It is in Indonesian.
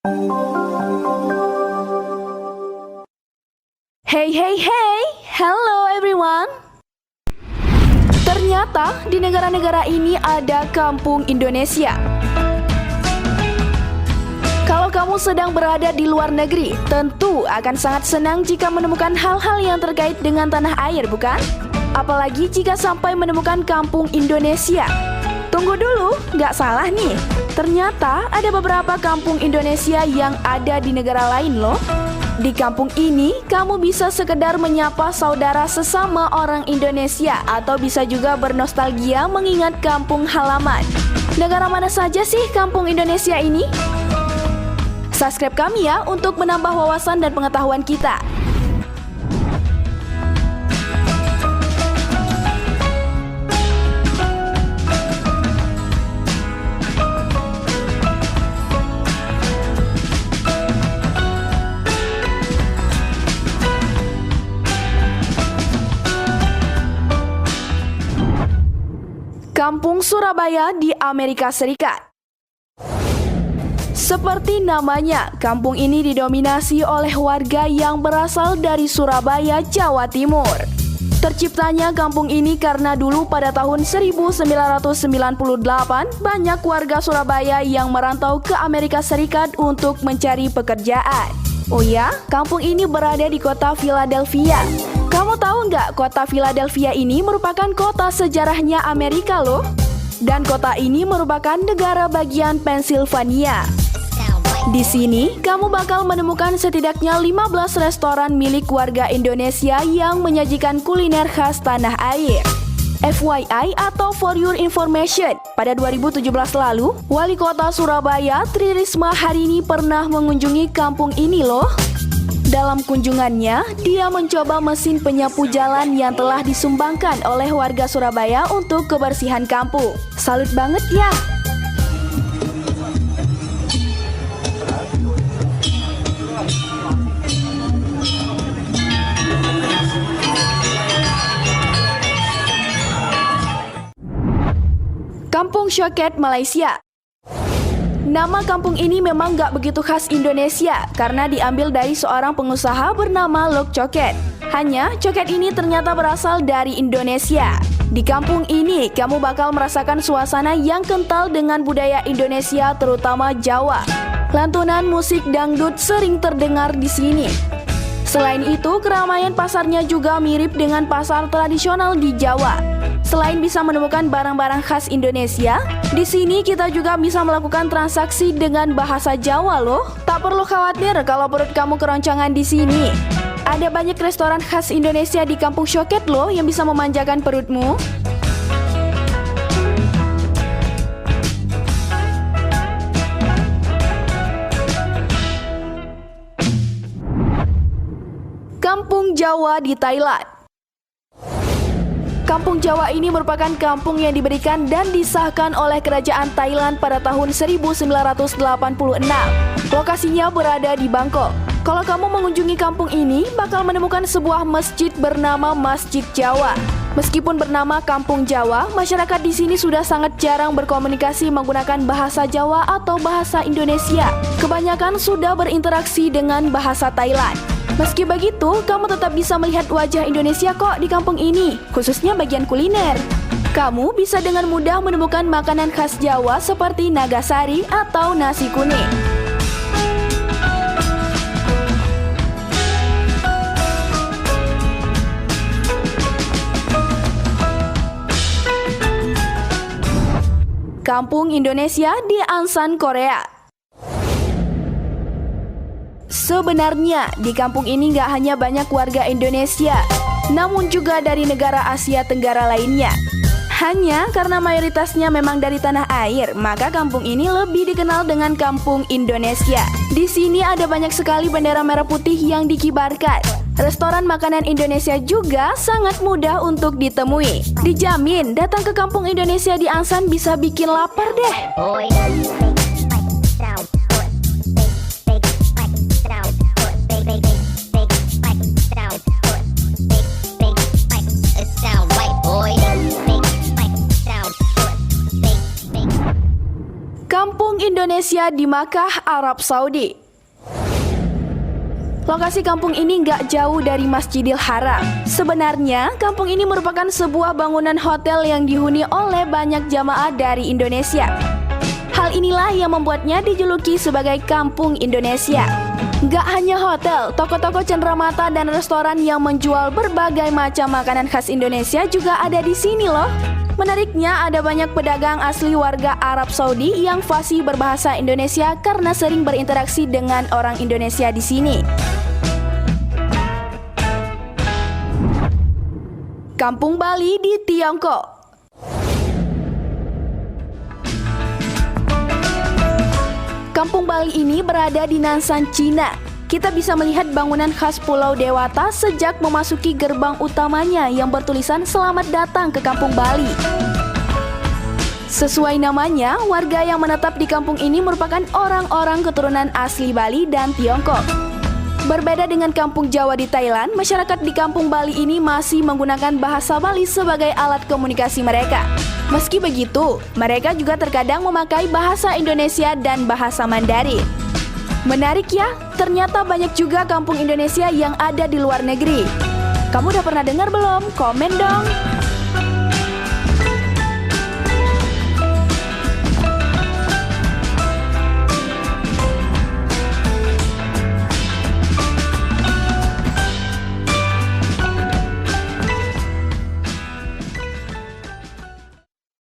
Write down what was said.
Hey, hello everyone. Ternyata di negara-negara ini ada kampung Indonesia. Kalau kamu sedang berada di luar negeri, tentu akan sangat senang jika menemukan hal-hal yang terkait dengan tanah air, bukan? Apalagi jika sampai menemukan kampung Indonesia. Tunggu dulu, nggak salah nih. Ternyata ada beberapa kampung Indonesia yang ada di negara lain loh. Di kampung ini, kamu bisa sekedar menyapa saudara sesama orang Indonesia atau bisa juga bernostalgia mengingat kampung halaman. Negara mana saja sih kampung Indonesia ini? Subscribe kami ya untuk menambah wawasan dan pengetahuan kita. Kampung Surabaya di Amerika Serikat. Seperti namanya, kampung ini didominasi oleh warga yang berasal dari Surabaya, Jawa Timur. Terciptanya kampung ini karena dulu pada tahun 1998 banyak warga Surabaya yang merantau ke Amerika Serikat untuk mencari pekerjaan. Oh ya, kampung ini berada di kota Philadelphia. Kamu tahu nggak, kota Philadelphia ini merupakan kota sejarahnya Amerika loh. Dan kota ini merupakan negara bagian Pennsylvania. Di sini, kamu bakal menemukan setidaknya 15 restoran milik warga Indonesia yang menyajikan kuliner khas tanah air. FYI atau for your information, pada 2017 lalu, Wali Kota Surabaya Tri Risma Harini pernah mengunjungi kampung ini loh. Dalam kunjungannya, dia mencoba mesin penyapu jalan yang telah disumbangkan oleh warga Surabaya untuk kebersihan kampung. Salut banget ya! Kampung Choket, Malaysia. Nama kampung ini memang gak begitu khas Indonesia karena diambil dari seorang pengusaha bernama Lok Choket. Hanya Choket ini ternyata berasal dari Indonesia. Di kampung ini kamu bakal merasakan suasana yang kental dengan budaya Indonesia terutama Jawa. Lantunan musik dangdut sering terdengar di sini. Selain itu, keramaian pasarnya juga mirip dengan pasar tradisional di Jawa. Selain bisa menemukan barang-barang khas Indonesia, di sini kita juga bisa melakukan transaksi dengan bahasa Jawa loh. Tak perlu khawatir kalau perut kamu keroncongan di sini. Ada banyak restoran khas Indonesia di Kampung Choket loh yang bisa memanjakan perutmu. Kampung Jawa di Thailand. Kampung Jawa ini merupakan kampung yang diberikan dan disahkan oleh kerajaan Thailand pada tahun 1986. Lokasinya berada di Bangkok. Kalau kamu mengunjungi kampung ini, bakal menemukan sebuah masjid bernama Masjid Jawa. Meskipun bernama Kampung Jawa, masyarakat di sini sudah sangat jarang berkomunikasi menggunakan bahasa Jawa atau bahasa Indonesia. Kebanyakan sudah berinteraksi dengan bahasa Thailand. Meski begitu, kamu tetap bisa melihat wajah Indonesia kok di kampung ini, khususnya bagian kuliner. Kamu bisa dengan mudah menemukan makanan khas Jawa seperti nagasari atau nasi kuning. Kampung Indonesia di Ansan, Korea. Sebenarnya, di kampung ini nggak hanya banyak warga Indonesia, namun juga dari negara Asia Tenggara lainnya. Hanya karena mayoritasnya memang dari tanah air, maka kampung ini lebih dikenal dengan Kampung Indonesia. Di sini ada banyak sekali bendera merah putih yang dikibarkan. Restoran makanan Indonesia juga sangat mudah untuk ditemui. Dijamin, datang ke Kampung Indonesia di Ansan bisa bikin lapar deh. Kampung Indonesia Indonesia di Makkah, Arab Saudi. Lokasi kampung ini nggak jauh dari Masjidil Haram. Sebenarnya, kampung ini merupakan sebuah bangunan hotel yang dihuni oleh banyak jamaah dari Indonesia. Hal inilah yang membuatnya dijuluki sebagai Kampung Indonesia. Nggak hanya hotel, toko-toko cenderamata dan restoran yang menjual berbagai macam makanan khas Indonesia juga ada di sini loh. Menariknya, ada banyak pedagang asli warga Arab Saudi yang fasih berbahasa Indonesia karena sering berinteraksi dengan orang Indonesia di sini. Kampung Bali di Tiongkok. Kampung Bali ini berada di Nansan, Cina. Kita bisa melihat bangunan khas Pulau Dewata sejak memasuki gerbang utamanya yang bertulisan "Selamat datang ke Kampung Bali". Sesuai namanya, warga yang menetap di kampung ini merupakan orang-orang keturunan asli Bali dan Tiongkok. Berbeda dengan kampung Jawa di Thailand, masyarakat di Kampung Bali ini masih menggunakan bahasa Bali sebagai alat komunikasi mereka. Meski begitu, mereka juga terkadang memakai bahasa Indonesia dan bahasa Mandarin. Menarik ya, ternyata banyak juga kampung Indonesia yang ada di luar negeri. Kamu udah pernah dengar belum? Komen dong!